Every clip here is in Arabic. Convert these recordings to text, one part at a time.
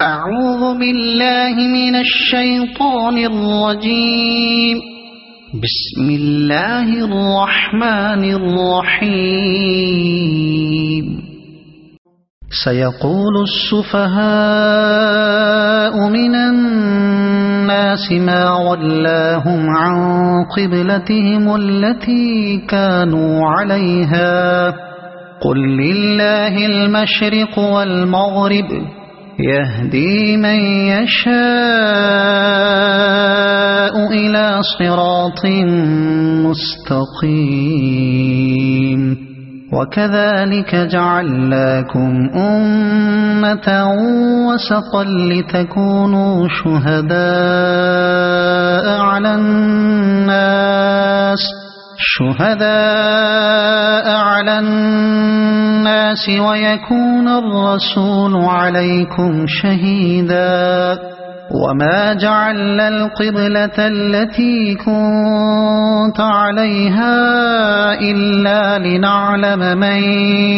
أعوذ بالله من الشيطان الرجيم. بسم الله الرحمن الرحيم. سيقول السفهاء من الناس ما ولاهم عن قبلتهم التي كانوا عليها قل لله المشرق والمغرب يهدي من يشاء إلى صراط مستقيم. وكذلك جعلناكم أمة وسطا لتكونوا شهداء على الناس ويكون الرسول عليكم شهيدا. وما جعلنا القبلة التي كنت عليها إلا لنعلم من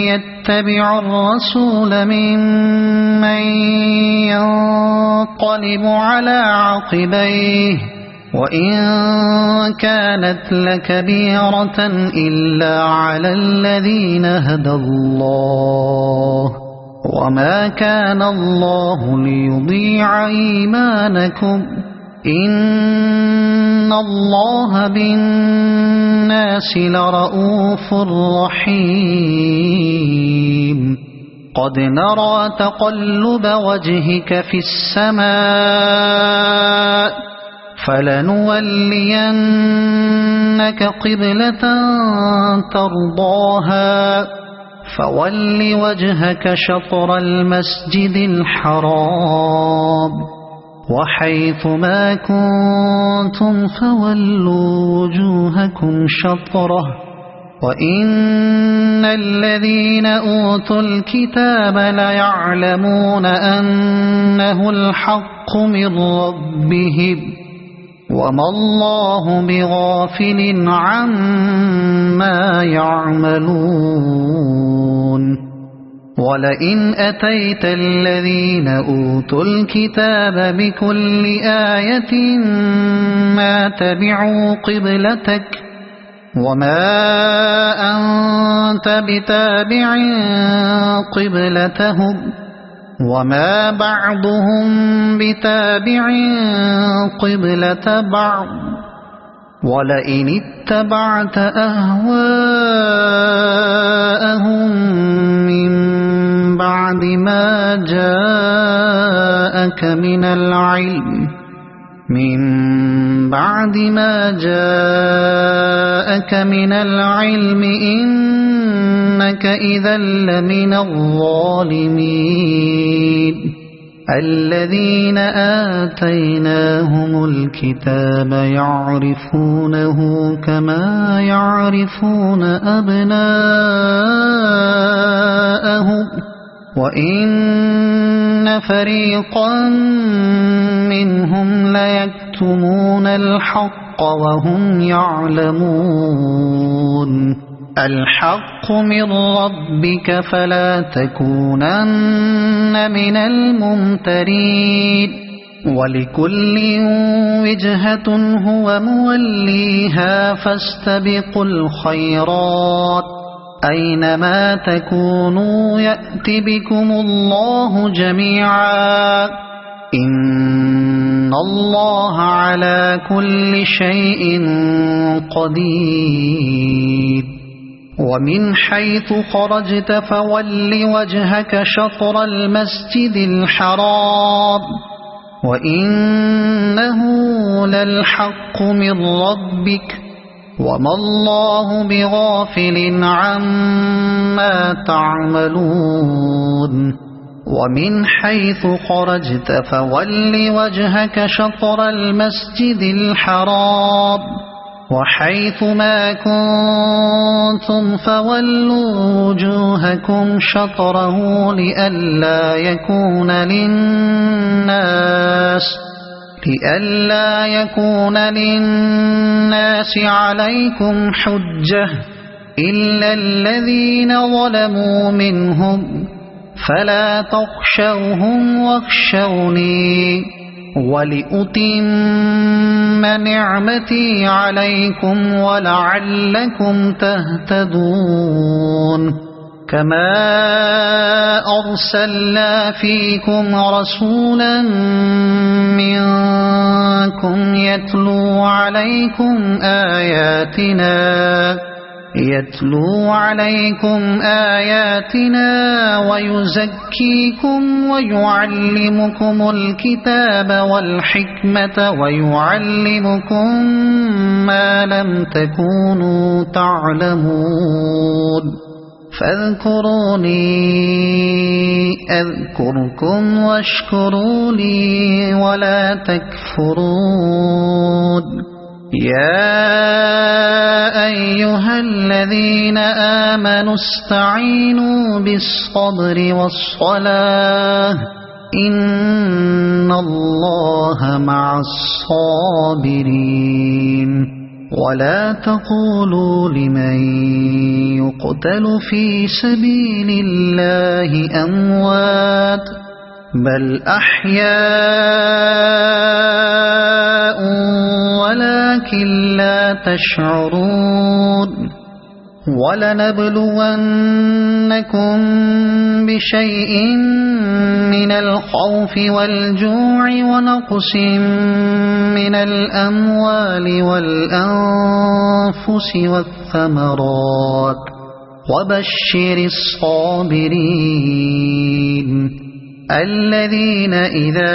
يتبع الرسول ممن ينقلب على عقبيه وإن كانت لكبيرة إلا على الذين هدى الله وما كان الله ليضيع إيمانكم إن الله بالناس لرءوف رحيم. قد نرى تقلب وجهك في السماء فلنولينك قبلة ترضاها فول وجهك شطر المسجد الحرام وحيث ما كنتم فولوا وجوهكم شطره وإن الذين أوتوا الكتاب ليعلمون أنه الحق من ربهم وما الله بغافل عما يعملون. ولئن أتيت الذين أوتوا الكتاب بكل آية ما تبعوا قبلتك وما أنت بتابع قبلتهم وما بعضهم بتابع قبلة بعض. ولئن اتبعت أهواءهم من بعد ما جاءك من العلم إنك إذا لمن الظالمين. الذين آتيناهم الكتاب يعرفونه كما يعرفون أبناءهم وإن فريقا منهم ليكتمون الحق وهم يعلمون. الحق من ربك فلا تكونن من الممترين. ولكل وجهة هو موليها فاستبقوا الخيرات أينما تكونوا يأت بكم الله جميعا إن الله على كل شيء قدير. ومن حيث خرجت فول وجهك شطر المسجد الحرام وإنه للحق من ربك وما الله بغافل عما تعملون. ومن حيث خرجت فول وجهك شطر المسجد الحرام وحيث ما كنتم فولوا وجوهكم شطره لئلا يكون للناس عليكم حجة إلا الذين ظلموا منهم فلا تخشوهم واخشوني ولأتم نعمتي عليكم ولعلكم تهتدون كما أرسلنا فيكم رسولا منكم يتلو عليكم آياتنا ويزكيكم ويعلمكم الكتاب والحكمة ويعلمكم ما لم تكونوا تعلمون فاذكروني أذكركم واشكروا لي ولا تكفرون يا أيها الذين آمنوا استعينوا بالصبر والصلاة إن الله مع الصابرين ولا تقولوا لمن يقتل في سبيل الله أموات بل أحياء ولكن لا تشعرون ولنبلونكم بشيء من الخوف والجوع ونقص من الأموال والأنفس والثمرات وبشر الصابرين الذين إذا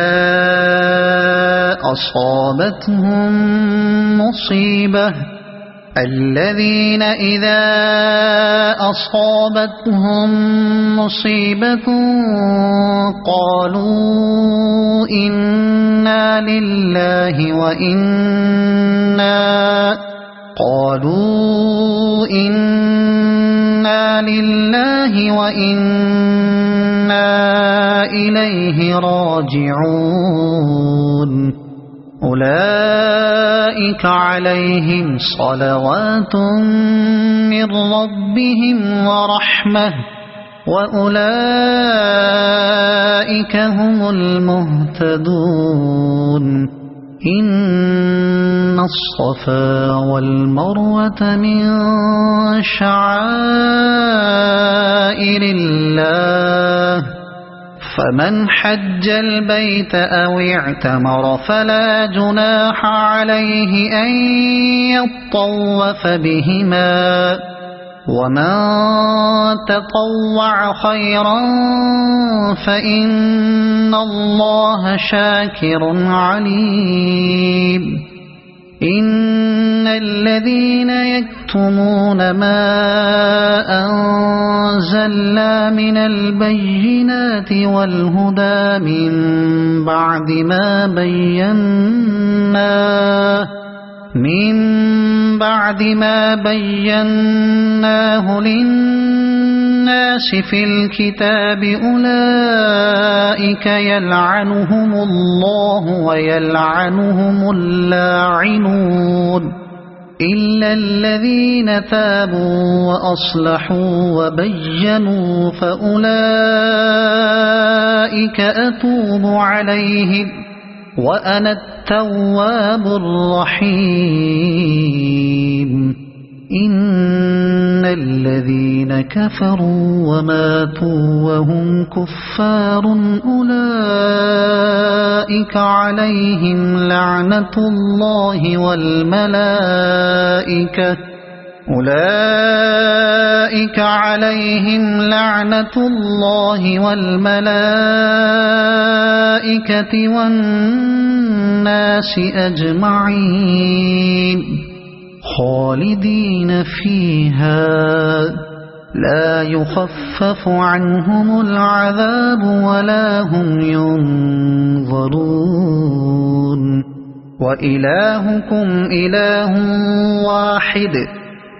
أصابتهم مصيبة قالوا إنا لله وإنا إليه راجعون أولئك عليهم صلوات من ربهم ورحمة وأولئك هم المهتدون إن الصفا والمروة من شعائر الله فمن حج البيت أو اعتمر فلا جناح عليه أن يطوف بهما ومن تطوع خيرا فإن الله شاكر عليم إن الذين يكتمون ما أنزلنا من البينات والهدى من بعد ما بيناه للناس في الكتاب أولئك يلعنهم الله ويلعنهم اللاعنون إلا الذين تابوا وأصلحوا وبينوا فأولئك أتوب عليهم وأنا التواب الرحيم إن الذين كفروا وماتوا وهم كفار أولئك عليهم لعنة الله والملائكة والناس أجمعين خالدين فيها لا يخفف عنهم العذاب ولا هم ينظرون وإلهكم إله واحد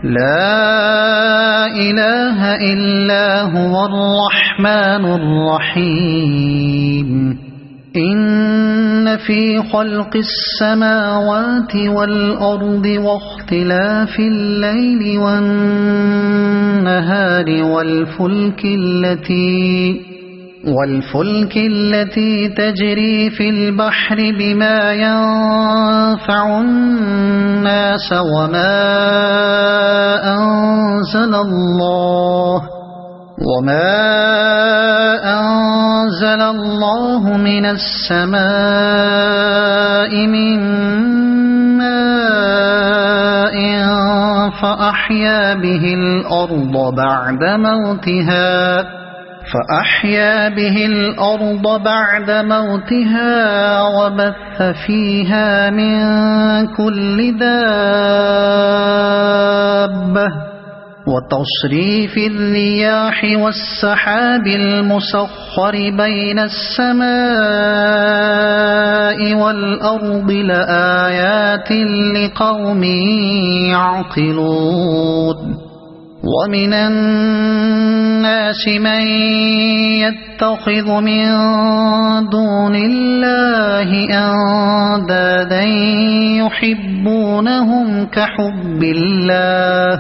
لا إله إلا هو الرحمن الرحيم إن في خلق السماوات والأرض واختلاف الليل والنهار والفلك التي تجري في البحر بما ينفع الناس وما أنزل الله من السماء من ماء فأحيا به الأرض بعد موتها وبث فيها من كل دابة وتصريف الرياح والسحاب المسخر بين السماء والأرض لآيات لقوم يعقلون ومن الناس من يتخذ من دون الله أندادا يحبونهم كحب الله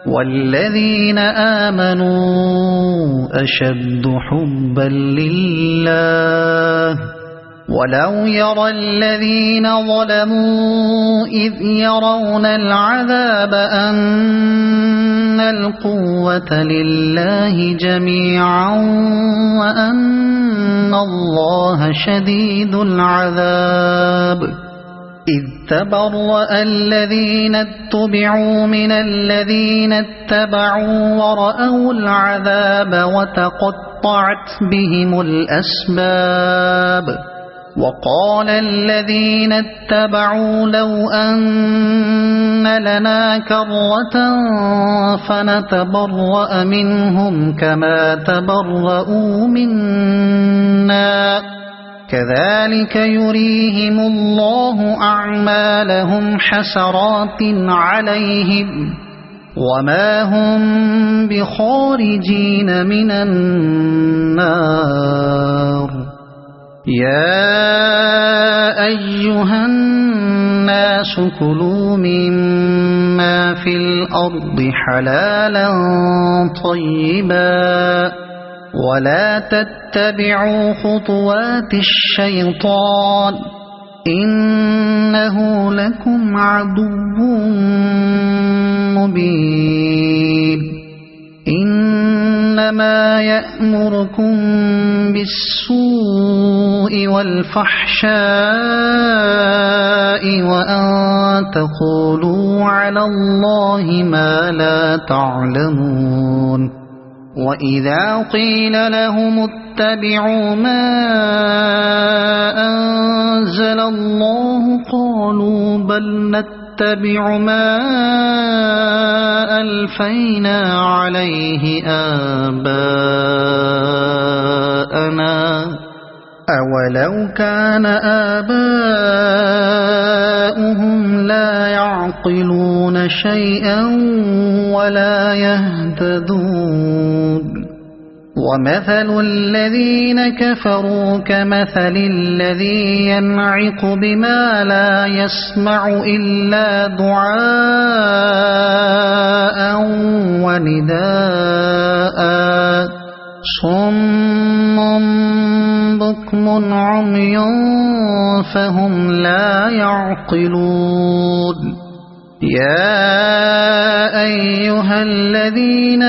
والذين آمنوا أشد حبا لله ولو يرى الذين ظلموا إذ يرون العذاب أن القوة لله جميعا وأن الله شديد العذاب إذ تبرأ الذين اتبعوا من الذين اتبعوا ورأوا العذاب وتقطعت بهم الأسباب وقال الذين اتبعوا لو أن لنا كرة فنتبرأ منهم كما تبرؤوا منا كذلك يريهم الله أعمالهم حسرات عليهم وما هم بخارجين من النار يا أيها الناس كلوا مما في الأرض حلالا طيبا ولا تتبعوا خطوات الشيطان إنه لكم عدو مبين إنما يأمركم بالسوء والفحشاء وأن تقولوا على الله ما لا تعلمون وإذا قيل لهم اتبعوا ما أنزل الله قالوا بل نتبع ما ألفينا عليه آباءنا أولو كان آباؤهم لا يعقلون شيئا ولا يهتدون ومثل الذين كفروا كمثل الذي ينعق بما لا يسمع إلا دعاء ونداء صم بكم عمي فهم لا يعقلون يا أيها الذين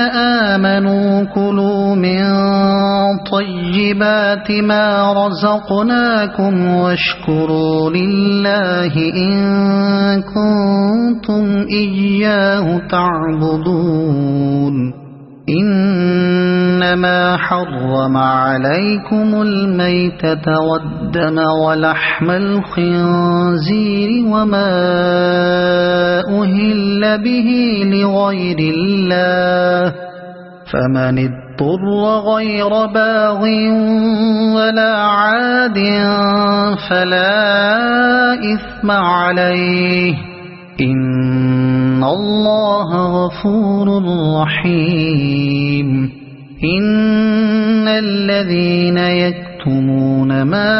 آمنوا كلوا من طيبات ما رزقناكم واشكروا لله إن كنتم إياه تعبدون إنما حرم عليكم الميتة والدم ولحم الخنزير وما أهل به لغير الله فمن اضطر غير باغ ولا عاد فلا إثم عليه إن الله غفور رحيم إن الذين يكتمون ما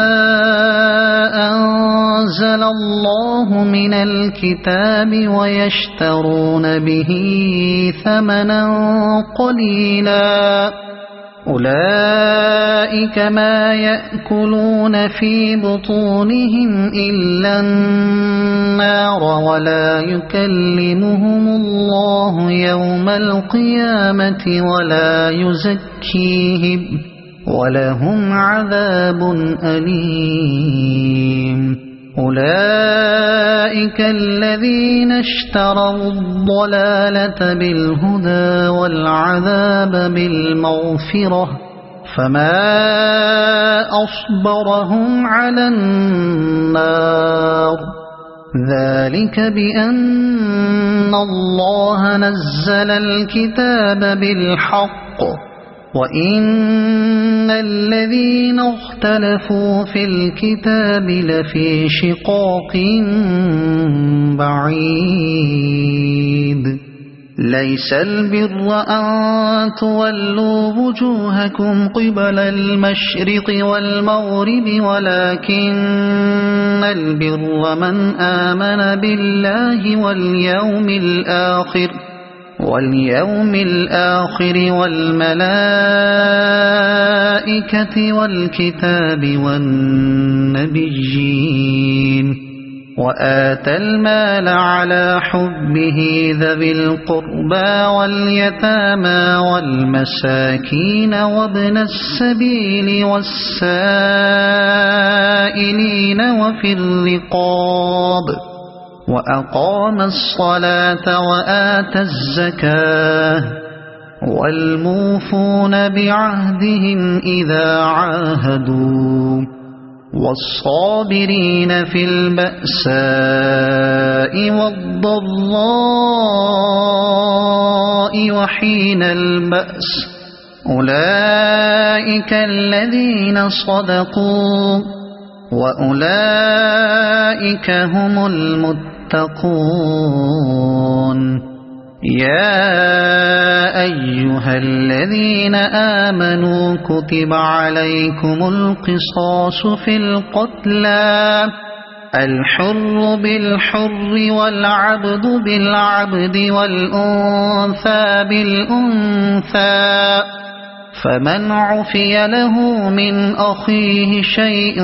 أنزل الله من الكتاب ويشترون به ثمنا قليلا أولئك ما يأكلون في بطونهم إلا النار ولا يكلمهم الله يوم القيامة ولا يزكيهم ولهم عذاب أليم أولئك الذين اشتروا الضلالة بالهدى والعذاب بالمغفرة فما أصبرهم على النار ذلك بأن الله نزل الكتاب بالحق وإن الذين اختلفوا في الكتاب لفي شقاق بعيد ليس البر أن تولوا وجوهكم قبل المشرق والمغرب ولكن البر من آمن بالله واليوم الآخر والملائكة والكتاب والنبيين وآتى المال على حبه ذوي القربى واليتامى والمساكين وابن السبيل والسائلين وفي الرقاب وأقام الصلاة وآتى الزكاة والموفون بعهدهم إذا عاهدوا والصابرين في البأساء والضراء وحين البأس أولئك الذين صدقوا وأولئك هم المتقون يا أيها الذين آمنوا كتب عليكم القصاص في القتلى الحر بالحر والعبد بالعبد والأنثى بالأنثى فمن عفي له من أخيه شيء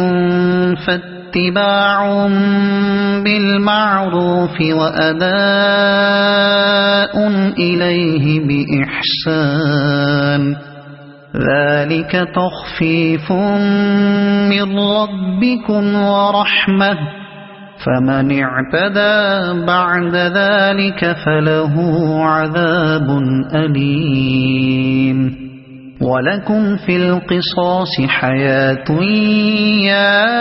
فاتباع بالمعروف وأداء إليه بإحسان ذلك تخفيف من ربكم ورحمة فمن اعتدى بعد ذلك فله عذاب أليم ولكم في القصاص حياة يا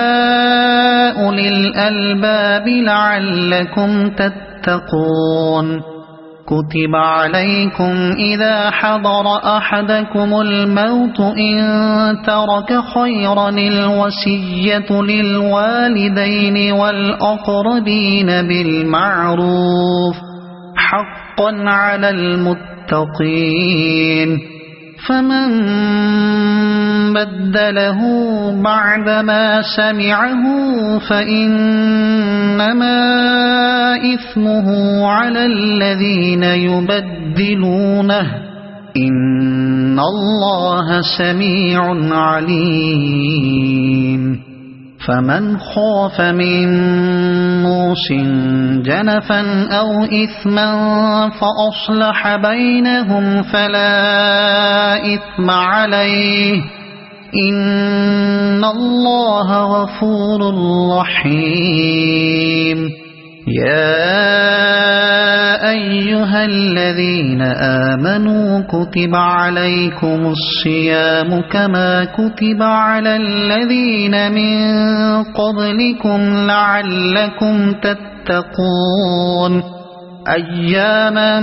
أولي الألباب لعلكم تتقون كتب عليكم إذا حضر أحدكم الموت إن ترك خيرا الوصية للوالدين والأقربين بالمعروف حقا على المتقين فمن بدله بعدما سمعه فإنما إثمه على الذين يبدلونه إن الله سميع عليم فمن خاف من موص جنفا أو إثما فأصلح بينهم فلا إثم عليه إن الله غفور رحيم يا أيها الذين آمنوا كتب عليكم الصيام كما كتب على الذين من قبلكم لعلكم تتقون أياما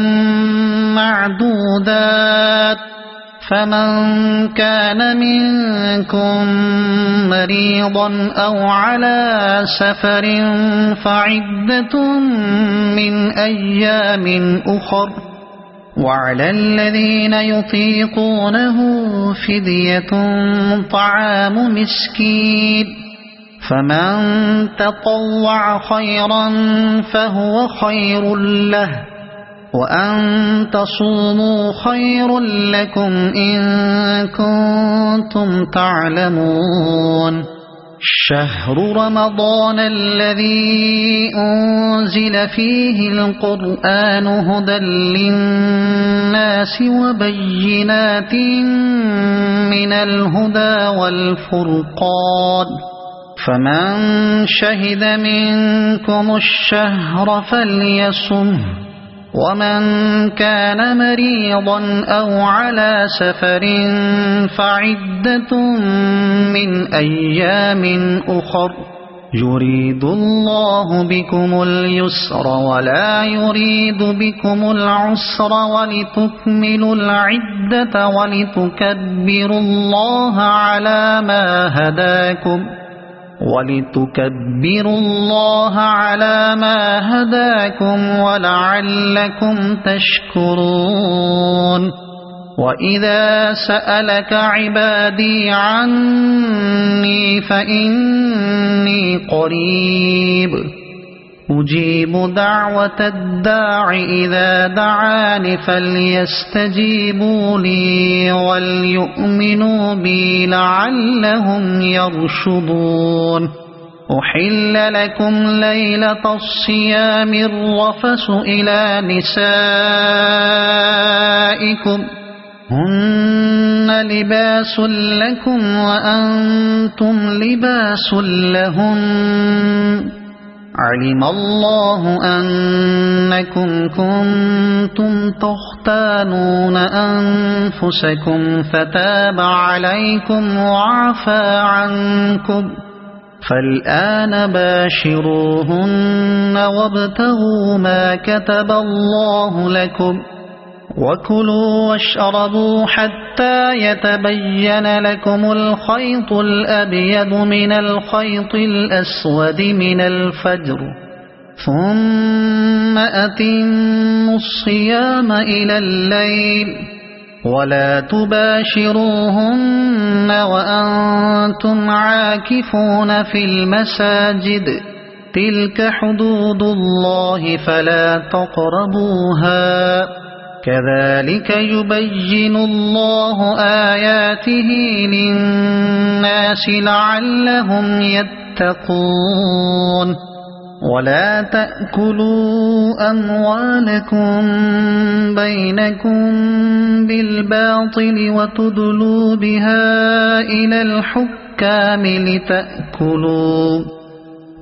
معدودات فمن كان منكم مريضا أو على سفر فعدة من أيام أخر وعلى الذين يطيقونه فدية طعام مسكين فمن تطوع خيرا فهو خير له وأن تصوموا خير لكم إن كنتم تعلمون شهر رمضان الذي أنزل فيه القرآن هدى للناس وبينات من الهدى والفرقان فمن شهد منكم الشهر فليصمه ومن كان مريضا أو على سفر فعدة من أيام أخر يريد الله بكم اليسر ولا يريد بكم العسر ولتكملوا العدة ولتكبروا الله على ما هداكم ولعلكم تشكرون وإذا سألك عبادي عني فإني قريب أجيب دعوة الداع إذا دعان فليستجيبوا لي وليؤمنوا بي لعلهم يرشدون أحل لكم ليلة الصيام الرفث إلى نسائكم هن لباس لكم وأنتم لباس لهن علم الله أنكم كنتم تختانون أنفسكم فتاب عليكم وعفى عنكم فالآن باشروهن وابتغوا ما كتب الله لكم وكلوا واشربوا حتى يتبين لكم الخيط الأبيض من الخيط الأسود من الفجر ثم أتموا الصيام إلى الليل ولا تباشروهن وأنتم عاكفون في المساجد تلك حدود الله فلا تقربوها كذلك يبين الله آياته للناس لعلهم يتقون ولا تأكلوا أموالكم بينكم بالباطل وتدلوا بها إلى الحكام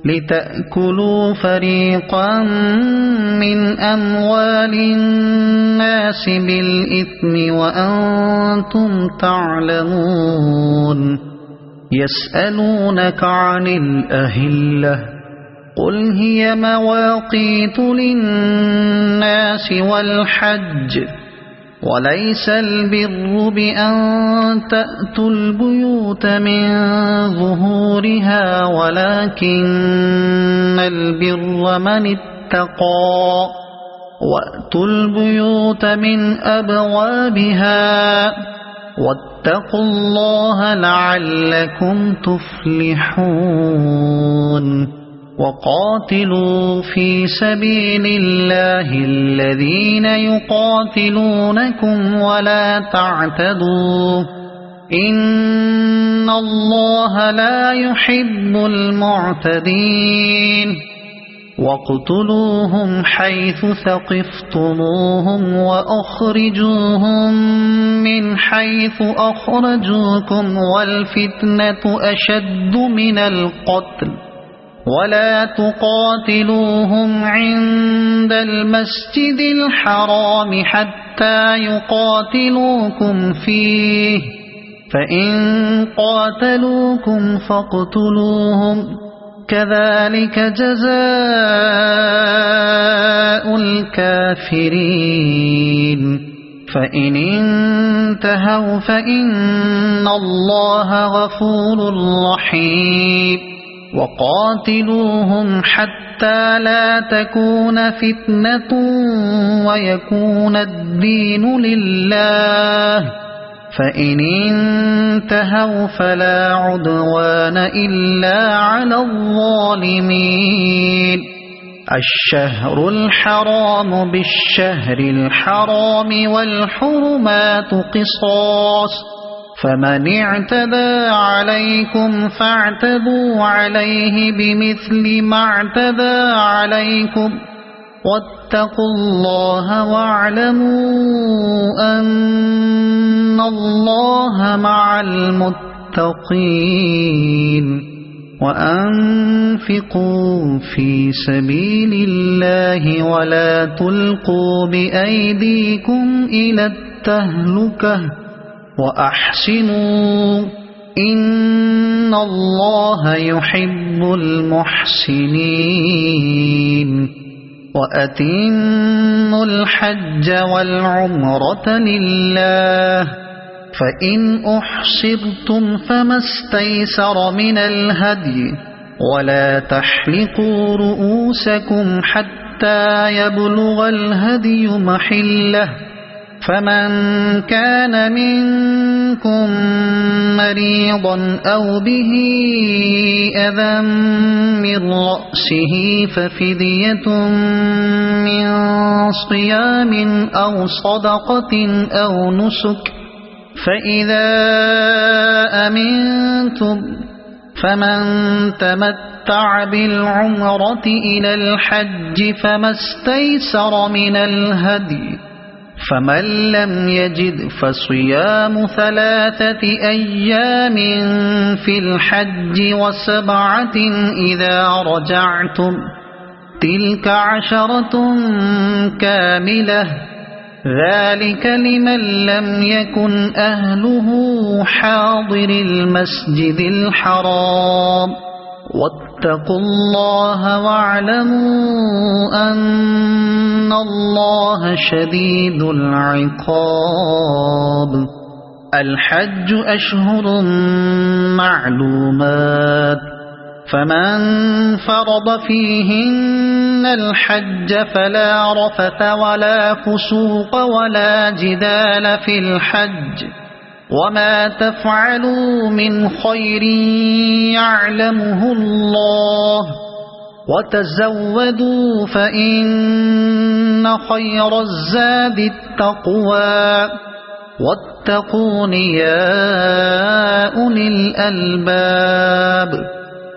لتأكلوا فريقا من أموال الناس بالإثم وأنتم تعلمون يسألونك عن الأهلة قل هي مواقيت للناس والحج وليس البر بأن تأتوا البيوت من ظهورها ولكن البر من اتقى وأتوا البيوت من أبوابها واتقوا الله لعلكم تفلحون وقاتلوا في سبيل الله الذين يقاتلونكم ولا تعتدوا إن الله لا يحب المعتدين واقتلوهم حيث ثقفتموهم وأخرجوهم من حيث أخرجوكم والفتنة أشد من القتل ولا تقاتلوهم عند المسجد الحرام حتى يقاتلوكم فيه فإن قاتلوكم فاقتلوهم كذلك جزاء الكافرين فإن انتهوا فإن الله غفور رحيم وقاتلوهم حتى لا تكون فتنة ويكون الدين لله فإن انتهوا فلا عدوان إلا على الظالمين الشهر الحرام بالشهر الحرام والحرمات قصاص فمن اعتدى عليكم فاعتدوا عليه بمثل ما اعتدى عليكم واتقوا الله واعلموا أن الله مع المتقين وأنفقوا في سبيل الله ولا تلقوا بأيديكم إلى التهلكة وأحسنوا إن الله يحب المحسنين وأتموا الحج والعمرة لله فإن أحصرتم فما استيسر من الهدي ولا تحلقوا رؤوسكم حتى يبلغ الهدي محله فمن كان منكم مريضا أو به أذى من رأسه ففدية من صيام أو صدقة أو نسك فإذا أمنتم فمن تمتع بالعمرة إلى الحج فما استيسر من الهدي فمن لم يجد فصيام 3 أيام في الحج و7 إذا رجعتم تلك 10 كاملة ذلك لمن لم يكن أهله حاضر المسجد الحرام واتقوا الله واعلموا أن الله شديد العقاب الحج أشهر معلومات فمن فرض فيهن الحج فلا رفث ولا فسوق ولا جدال في الحج وما تفعلوا من خير يعلمه الله وتزودوا فإن خير الزاد التقوى واتقون يا أولي الألباب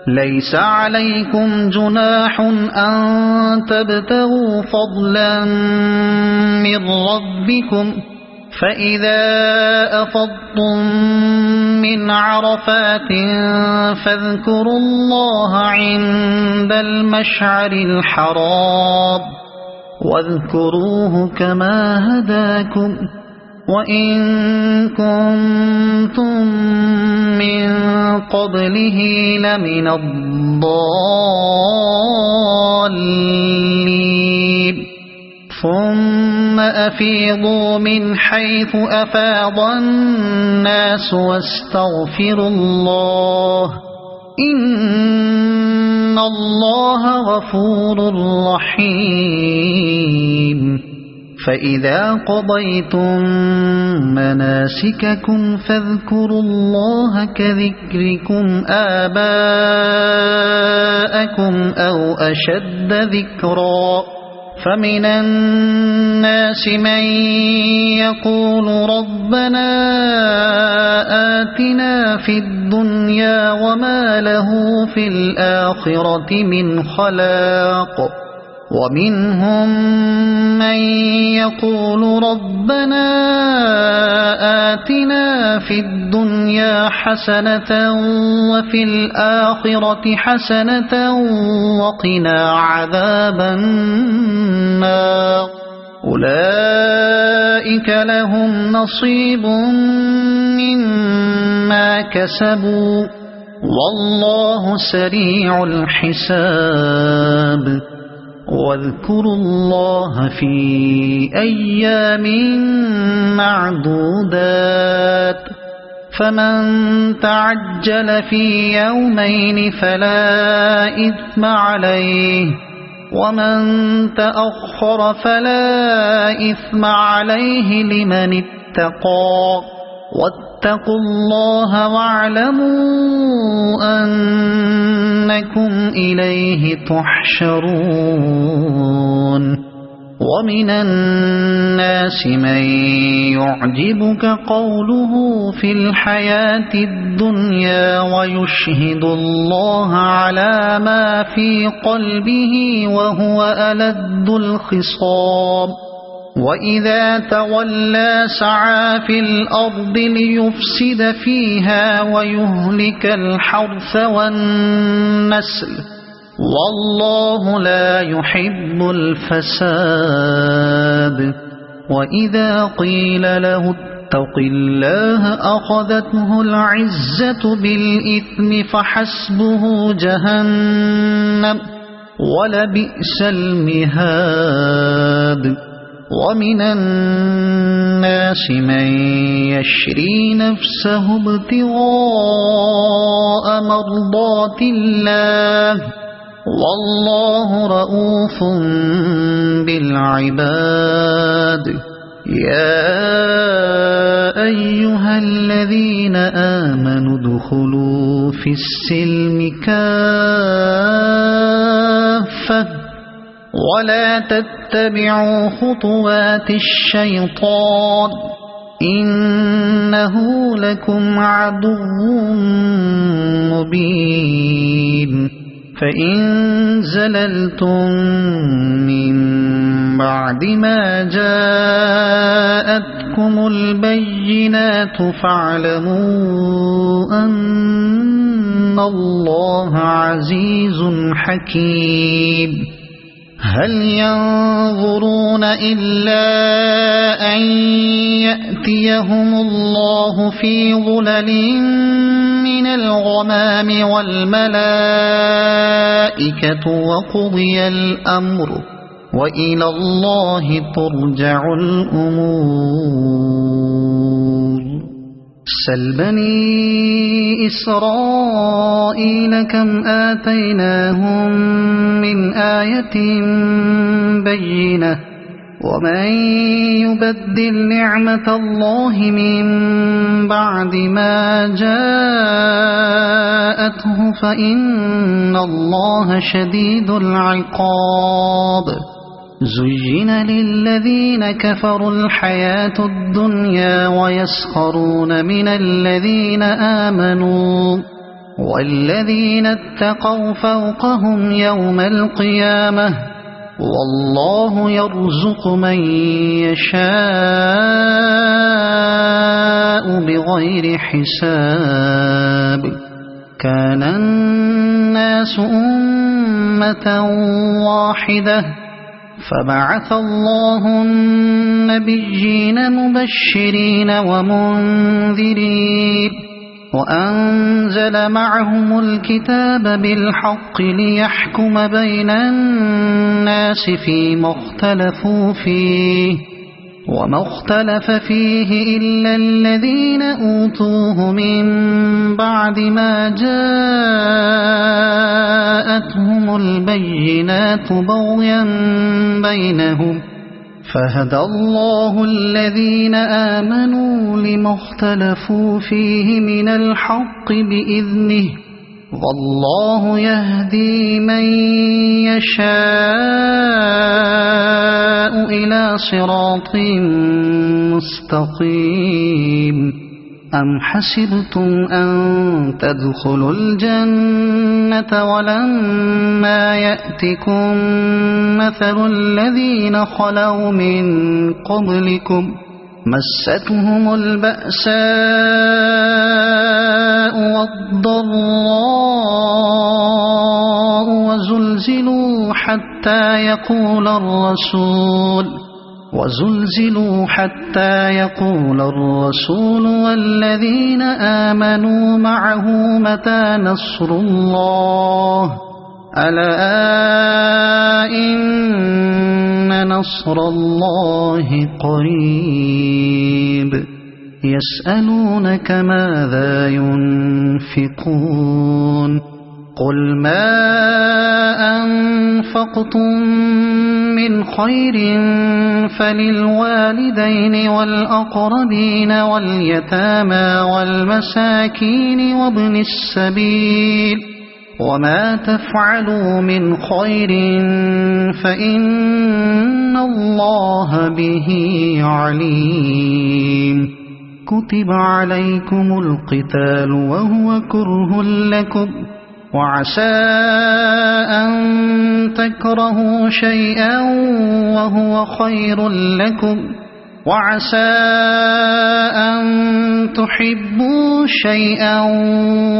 ليس عليكم جناح أن تبتغوا فضلا من ربكم فإذا أفضتم من عرفات فاذكروا الله عند المشعر الحرام واذكروه كما هداكم وإن كنتم من قبله لمن الضالين ثم أفيضوا من حيث أفاض الناس واستغفروا الله إن الله غفور رحيم فإذا قضيتم مناسككم فاذكروا الله كذكركم آباءكم أو أشد ذكرا فمن الناس من يقول ربنا آتنا في الدنيا وما له في الآخرة من خلاق ومنهم من يقول ربنا آتنا في الدنيا حسنة وفي الآخرة حسنة وقنا عذاب النار أولئك لهم نصيب مما كسبوا والله سريع الحساب واذكروا الله في أيام معدودات فمن تعجل في يومين فلا إثم عليه ومن تأخر فلا إثم عليه لمن اتقى واتقوا الله واعلموا أنكم إليه تحشرون ومن الناس من يعجبك قوله في الحياة الدنيا ويشهد الله على ما في قلبه وهو ألد الخصام وإذا تولى سعى في الأرض ليفسد فيها ويهلك الحرث والنسل والله لا يحب الفساد وإذا قيل له اتق الله أخذته العزة بالإثم فحسبه جهنم ولبئس المهاد ومن الناس من يشري نفسه ابتغاء مرضات الله والله رؤوف بالعباد يا أيها الذين آمنوا ادخلوا في السلم كافة ولا تتبعوا خطوات الشيطان إنه لكم عدو مبين فإن زللتم من بعد ما جاءتكم البينات فاعلموا أن الله عزيز حكيم هل ينظرون إلا أن يأتيهم الله في ظلل من الغمام والملائكة وقضي الأمر وإلى الله ترجع الأمور سل بني إسرائيل كم آتيناهم من آية بينة ومن يبدل نعمة الله من بعد ما جاءته فإن الله شديد العقاب زين للذين كفروا الحياة الدنيا ويسخرون من الذين آمنوا والذين اتقوا فوقهم يوم القيامة والله يرزق من يشاء بغير حساب كان الناس أمة واحدة فبعث الله النبيين مبشرين ومنذرين وأنزل معهم الكتاب بالحق ليحكم بين الناس فيما اختلفوا فيه وما اختلف فيه إلا الذين أوتوه من بعد ما جاءتهم البينات بغيا بينهم فهدى الله الذين آمنوا لما اختلفوا فيه من الحق بإذنه والله يهدي من يشاء إلى صراط مستقيم أم حسبتم أن تدخلوا الجنة ولما يأتكم مثل الذين خلوا من قبلكم مستهم البأساء والضراء وزلزلوا حتى يقول الرسول والذين آمنوا معه متى نصر الله ألا إن نصر الله قريب يسألونك ماذا ينفقون قل ما أنفقتم من خير فللوالدين والأقربين واليتامى والمساكين وابن السبيل وما تفعلوا من خير فإن الله به عليم. كتب عليكم القتال وهو كره لكم وعسى أن تكرهوا شيئا وهو خير لكم وعسى أن تحبوا شيئا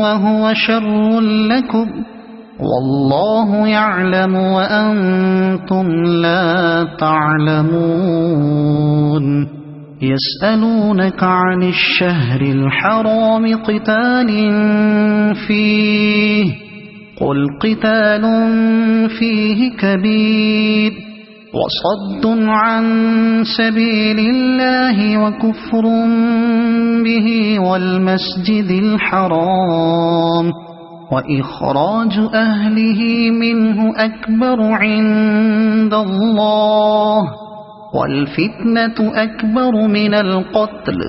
وهو شر لكم والله يعلم وأنتم لا تعلمون. يسألونك عن الشهر الحرام قتال فيه قل قتال فيه كبير وصد عن سبيل الله وكفر به والمسجد الحرام وإخراج أهله منه أكبر عند الله والفتنة أكبر من القتل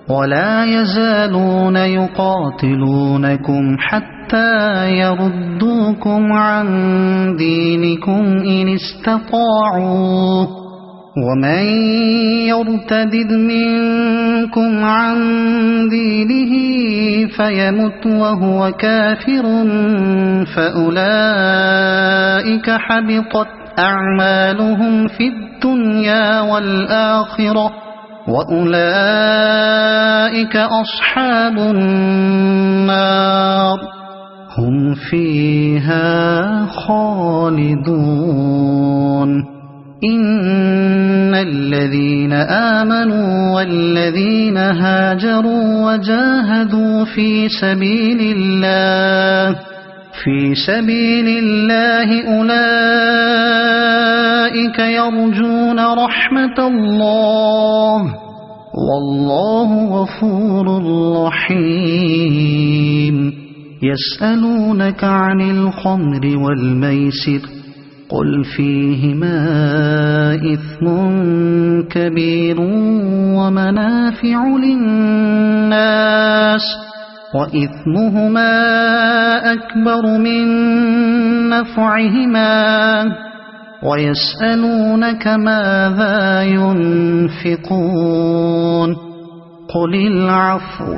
ولا يزالون يقاتلونكم حتى يردوكم عن دينكم إن استطاعوا ومن يرتد منكم عن دينه فيمت وهو كافر فأولئك حبطت أعمالهم في الدنيا والآخرة وأولئك أصحاب النار هم فيها خالدون. إن الذين آمنوا والذين هاجروا وجاهدوا في سبيل الله أولئك يرجون رحمة الله والله غفور رحيم. يسألونك عن الخمر والميسر قل فيهما إثم كبير ومنافع للناس وإثمهما أكبر من نفعهما ويسألونك ماذا ينفقون قل العفو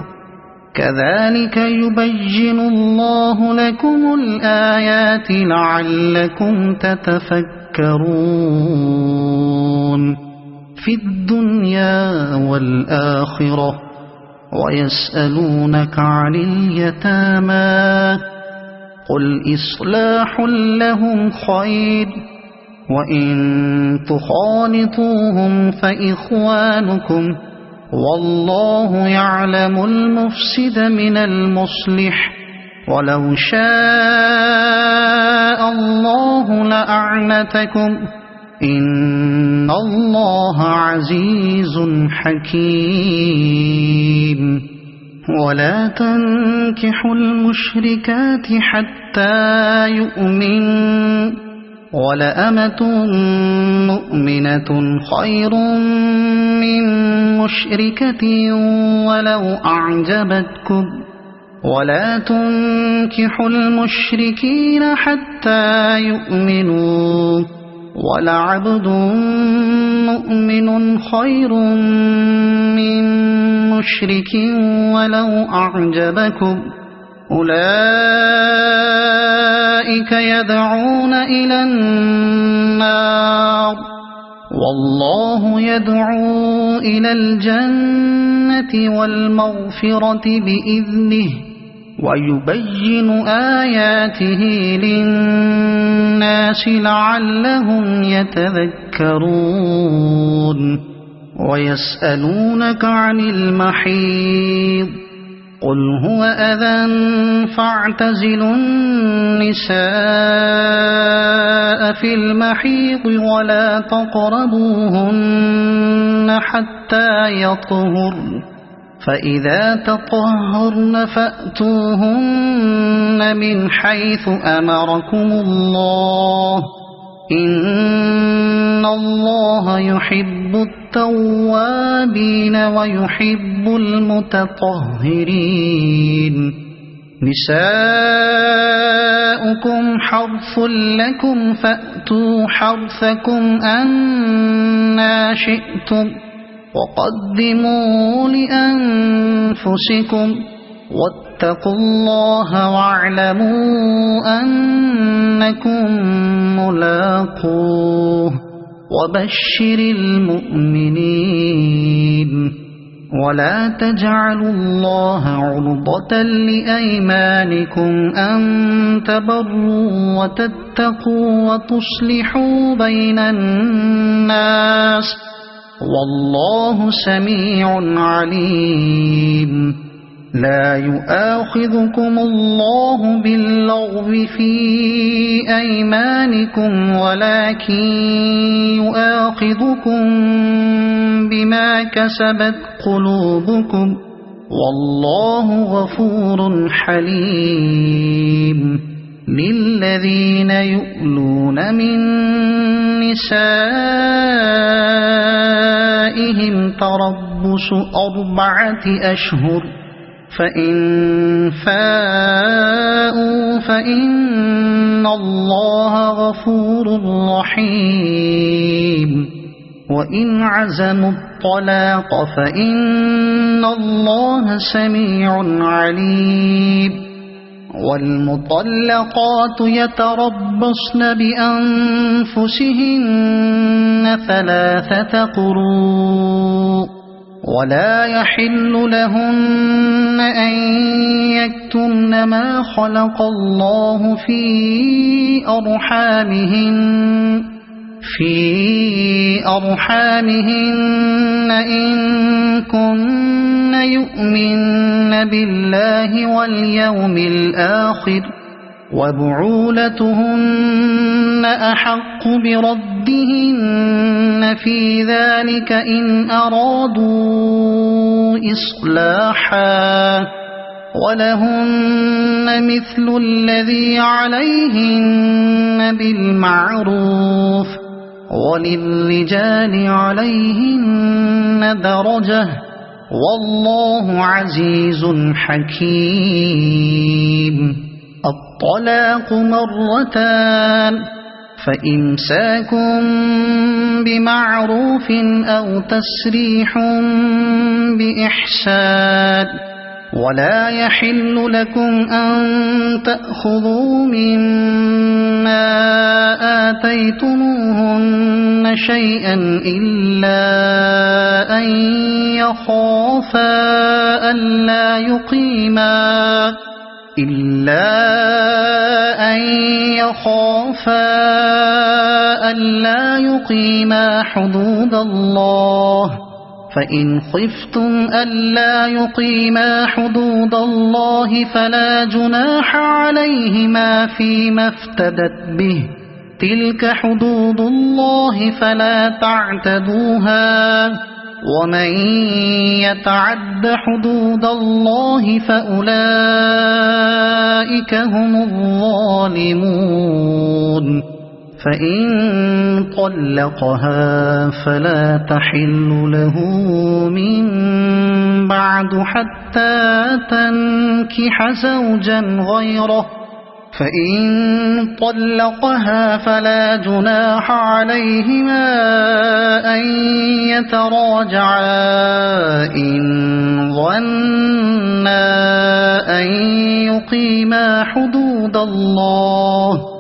كذلك يبين الله لكم الآيات لعلكم تتفكرون في الدنيا والآخرة. ويسألونك عن اليتامى قل إصلاح لهم خير وإن تخالطوهم فإخوانكم والله يعلم المفسد من المصلح ولو شاء الله لأعنتكم إن الله عزيز حكيم. ولا تنكحوا المشركات حتى يؤمنوا ولأمة مؤمنة خير من مشركة ولو أعجبتكم ولا تنكحوا المشركين حتى يؤمنوا ولعبد مؤمن خير من مشرك ولو أعجبكم أولئك يدعون إلى النار والله يدعو إلى الجنة والمغفرة بإذنه ويبين آياته للناس لعلهم يتذكرون. ويسألونك عن المحيض قل هو أذى فاعتزلوا النساء في المحيض ولا تقربوهن حتى يطهرن فإذا تطهرن فأتوهن من حيث أمركم الله إن الله يحب التوابين ويحب المتطهرين. نساؤكم حرث لكم فأتوا حرثكم أنى شئتم وقدموا لأنفسكم واتقوا الله واعلموا أنكم ملاقوه وبشر المؤمنين ولا تجعلوا الله عرضة لأيمانكم أن تبروا وتتقوا وتصلحوا بين الناس والله سميع عليم لا يؤاخذكم الله باللغو في أيمانكم ولكن يؤاخذكم بما كسبت قلوبكم والله غفور حليم للذين يؤلون من نسائهم تربص 4 أشهر فإن فاءوا فإن الله غفور رحيم وإن عزموا الطلاق فإن الله سميع عليم والمطلقات يتربصن بأنفسهن 3 قروء ولا يحل لهن أن يكتمن ما خلق الله في أرحامهن إن كن يؤمن بالله واليوم الآخر وبعولتهن أحق بردهن في ذلك إن أرادوا إصلاحا ولهن مثل الذي عليهن بالمعروف وللرجال عليهن درجة والله عزيز حكيم الطلاق 2 فإمساك بمعروف أو تسريح بإحسان ولا يحل لكم أن تأخذوا مما آتيتموهن شيئا إلا أن يخافا ألا يقيما حدود الله فإن خفتم ألا يقيما حدود الله فلا جناح عليهما فيما افتدت به تلك حدود الله فلا تعتدوها ومن يتعد حدود الله فأولئك هم الظالمون فإن طلقها فلا تحل له من بعد حتى تنكح زوجا غيره فإن طلقها فلا جناح عليهما أن يتراجعا إن ظنا أن يقيما حدود الله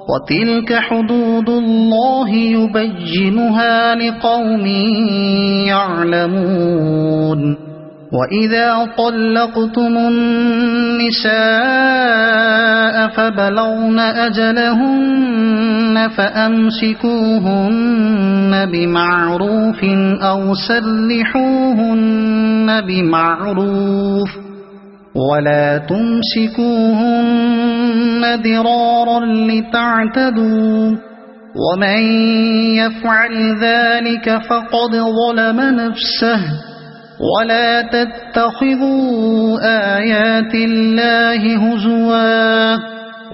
وتلك حدود الله يبينها لقوم يعلمون وإذا طلقتم النساء فبلغن أجلهن فأمسكوهن بمعروف أو سرحوهن بمعروف ولا تمسكوهن ضرارا لتعتدوا ومن يفعل ذلك فقد ظلم نفسه ولا تتخذوا آيات الله هزوا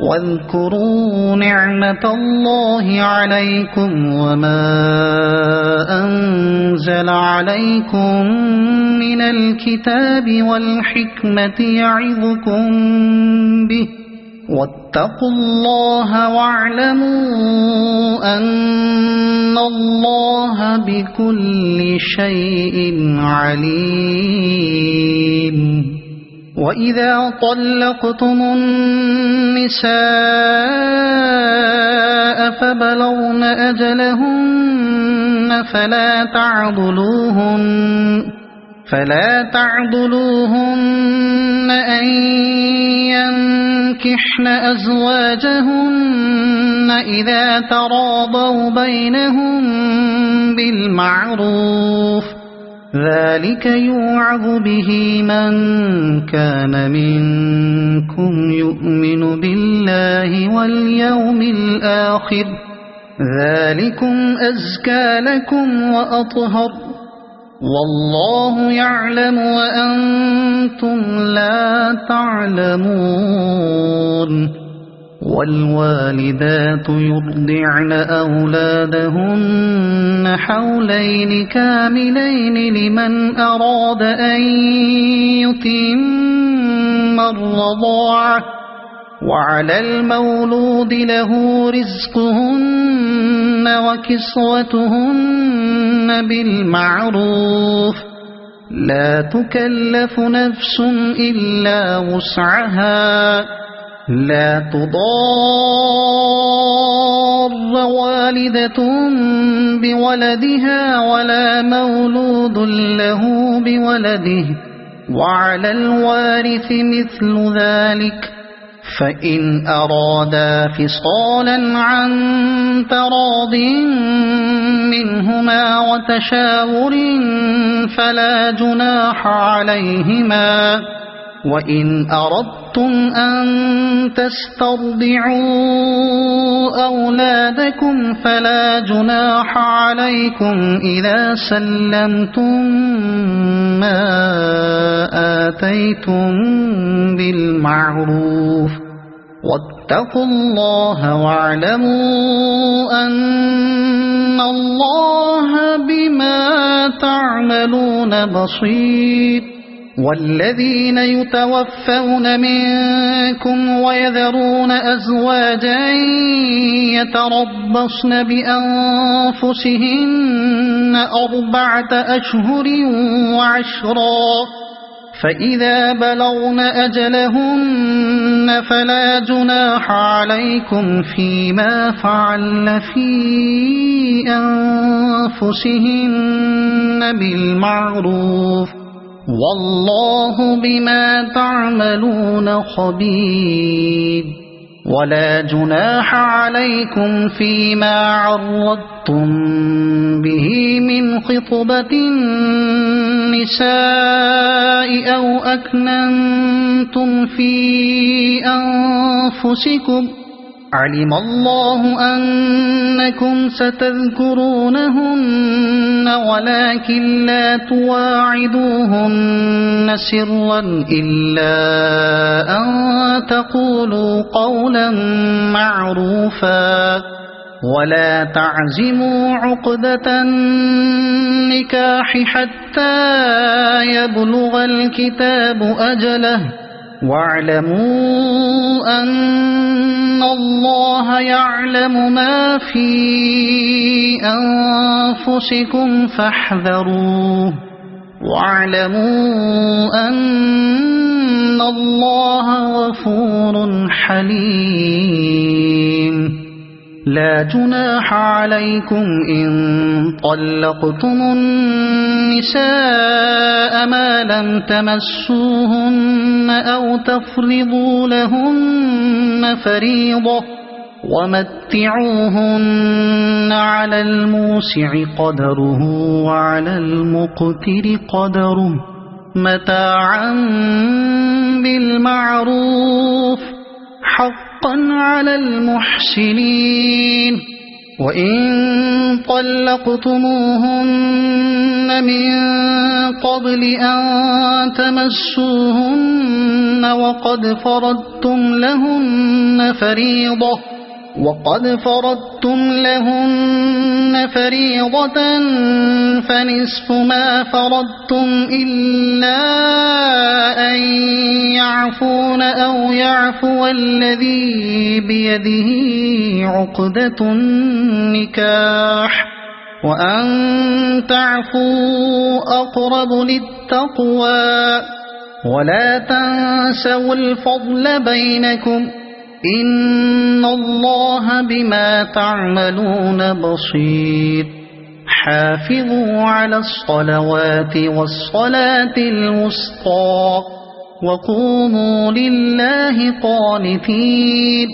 واذكروا نعمة الله عليكم وما أنزل عليكم من الكتاب والحكمة يعظكم به واتقوا الله واعلموا أن الله بكل شيء عليم. وإذا طلقتم النساء فبلغن أجلهن فلا تعضلوهن أن ينكحن أزواجهن إذا تراضوا بينهم بالمعروف ذلك يوعظ به من كان منكم يؤمن بالله واليوم الآخر ذلكم أزكى لكم وأطهر والله يعلم وأنتم لا تعلمون. والوالدات يرضعن أولادهن حولين كاملين لمن أراد أن يتم الرضاعة وعلى المولود له رزقهن وكسوتهن بالمعروف لا تكلف نفس إلا وسعها لا تضار والدة بولدها ولا مولود له بولده وعلى الوارث مثل ذلك فإن أرادا فصالا عن تراض منهما وتشاور فلا جناح عليهما. وإن أردتم أن تسترضعوا أولادكم فلا جناح عليكم إذا سلمتم ما آتيتم بالمعروف واتقوا الله واعلموا أن الله بما تعملون بصير. والذين يتوفون منكم ويذرون أزواجا يتربصن بأنفسهن 4 أشهر وعشرا فإذا بلغن أجلهن فلا جناح عليكم فيما فعلن في أنفسهن بالمعروف والله بما تعملون خبير. ولا جناح عليكم فيما عرضتم به من خطبة النساء أو أكننتم في أنفسكم علم الله أنكم ستذكرونهن ولكن لا تواعدوهن سرا إلا أن تقولوا قولا معروفا ولا تعزموا عقدة النكاح حتى يبلغ الكتاب أجله واعلموا أن الله يعلم ما في أنفسكم فاحذروه واعلموا أن الله غفور حليم. لا جناح عليكم إن طلقتم النساء ما لم تمسوهن أو تفرضوا لهن فريضة ومتعوهن على الموسع قدره وعلى المقتر قدره متاعا بالمعروف حقا على المحسنين. وإن طلقتموهن من قبل أن تمسوهن وقد فرضتم لهن فريضة فنصف ما فرضتم إلا أن يعفون أو يعفو الذي بيده عقدة النكاح وأن تعفوا أقرب للتقوى ولا تنسوا الفضل بينكم إن الله بما تعملون بصير حافظوا على الصلوات والصلاة الوسطى وقوموا لله قانتين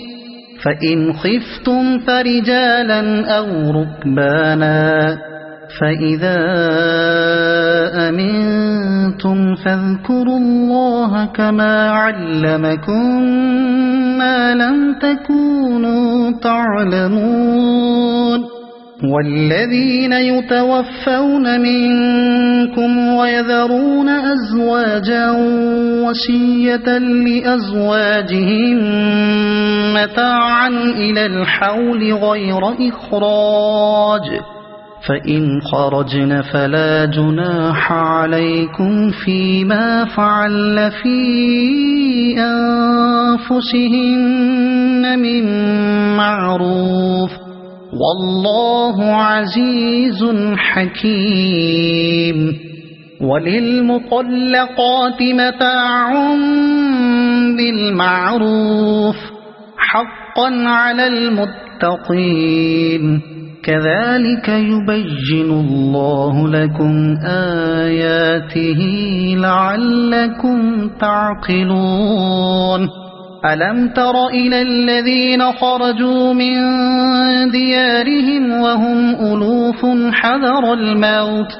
فإن خفتم فرجالا أو ركبانا فإذا أمنتم فاذكروا الله كما علمكم ما لم تكونوا تعلمون والذين يتوفون منكم ويذرون أزواجا وصية لأزواجهم متاعا إلى الحول غير إخراج فإن خرجن فلا جناح عليكم فيما فعل في أنفسهن من معروف والله عزيز حكيم وللمطلقات متاع بالمعروف حقا على المتقين كذلك يبين الله لكم آياته لعلكم تعقلون ألم تر إلى الذين خرجوا من ديارهم وهم ألوف حذر الموت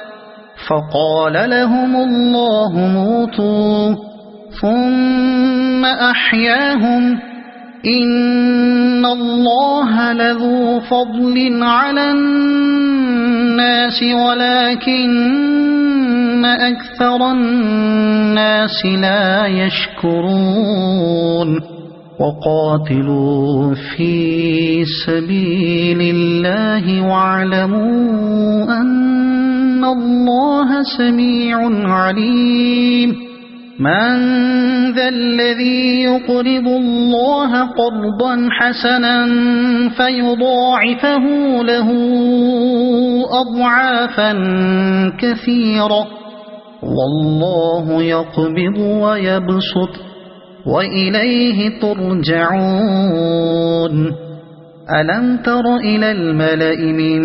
فقال لهم الله موتوا ثم أحياهم إن الله لذو فضل على الناس ولكن أكثر الناس لا يشكرون وقاتلوا في سبيل الله واعلموا أن الله سميع عليم من ذا الذي يقرض الله قرضا حسنا فيضاعفه له أضعافا كثيرة والله يقبض ويبسط وإليه ترجعون ألم تر إلى الملأ من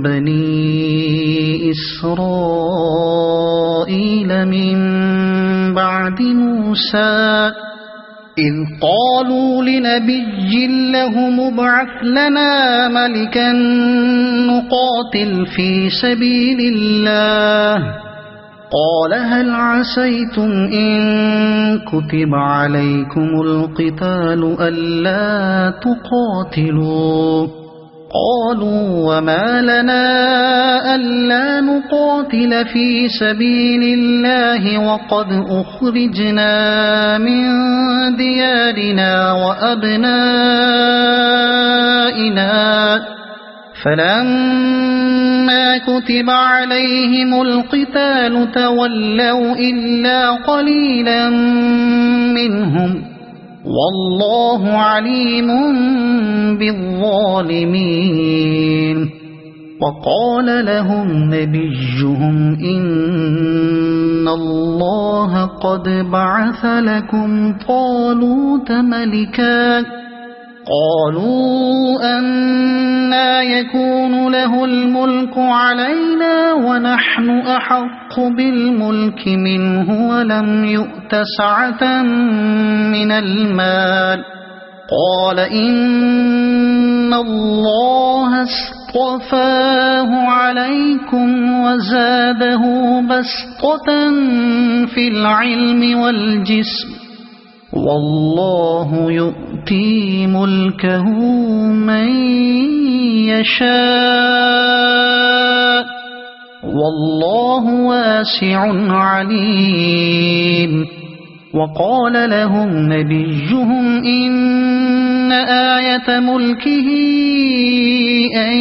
بني إسرائيل من بعد موسى إذ قالوا لنبي له مبعث لنا ملكا نقاتل في سبيل الله قال هل عسيتم إن كتب عليكم القتال ألا تقاتلوا قالوا وما لنا ألا نقاتل في سبيل الله وقد أخرجنا من ديارنا وأبنائنا فلما كتب عليهم القتال تولوا إلا قليلا منهم والله عليم بالظالمين وقال لهم نبيهم إن الله قد بعث لكم طالوت ملكا قالوا أنى يكون له الملك علينا ونحن أحق بالملك منه ولم يؤت سعة من المال قال إن الله اصطفاه عليكم وزاده بسطة في العلم والجسم والله يؤتي ملكه من يشاء والله واسع عليم. وقال لهم نبيهم إن آية ملكه أن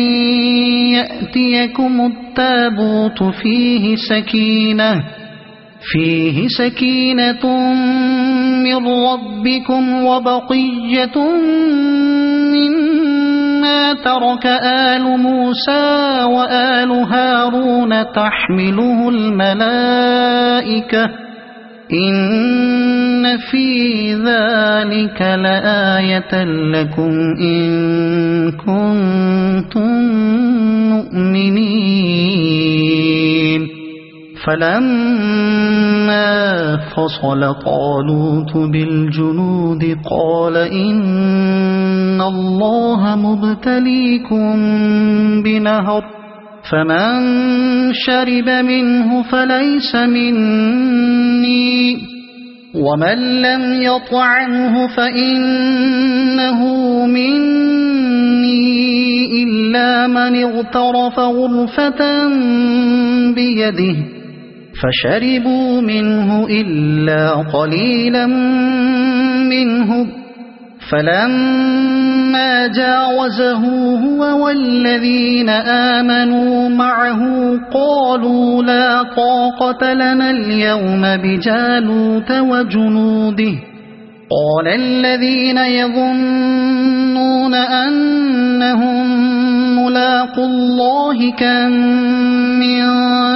يأتيكم التابوت فيه سكينة من ربكم وبقية مما ترك آل موسى وآل هارون تحمله الملائكة إن في ذلك لآية لكم إن كنتم مؤمنين. فلما فصل طالوت بالجنود قال إن الله مبتليكم بنهر فمن شرب منه فليس مني ومن لم يطعمه فإنه مني إلا من اغترف غرفة بيده فشربوا منه إلا قليلا منهم. فلما جاوزه هو والذين آمنوا معه قالوا لا طاقة لنا اليوم بجالوت وجنوده. قال الذين يظنون أنهم ملاقو الله كم من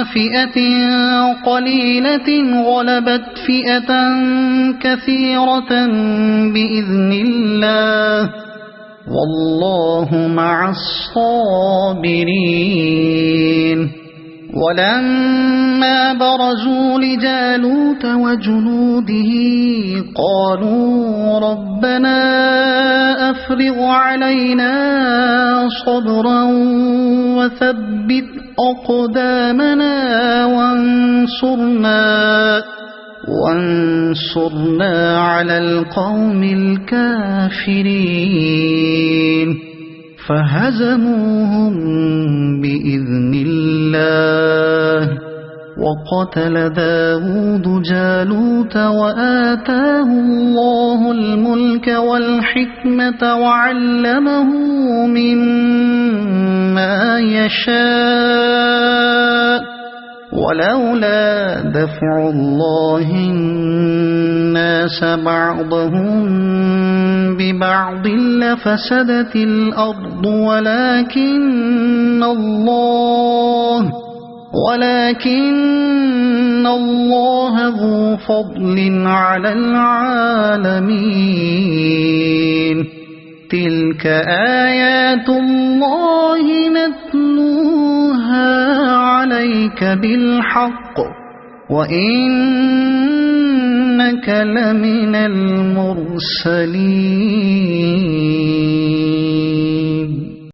فئة قليلة غلبت فئة كثيرة بإذن الله والله مع الصابرين. ولما برزوا لجالوت وجنوده قالوا ربنا أفرغ علينا صبرا وثبت أقدامنا وانصرنا على القوم الكافرين. فهزموهم بإذن الله وقتل داود جالوت وآتاه الله الملك والحكمة وعلمه مما يشاء. ولولا دفع الله الناس بعضهم ببعض لفسدت الأرض ولكن الله ذو فضل على العالمين. تلك آيات الله نتلوها عليك بالحق وإنك لمن المرسلين.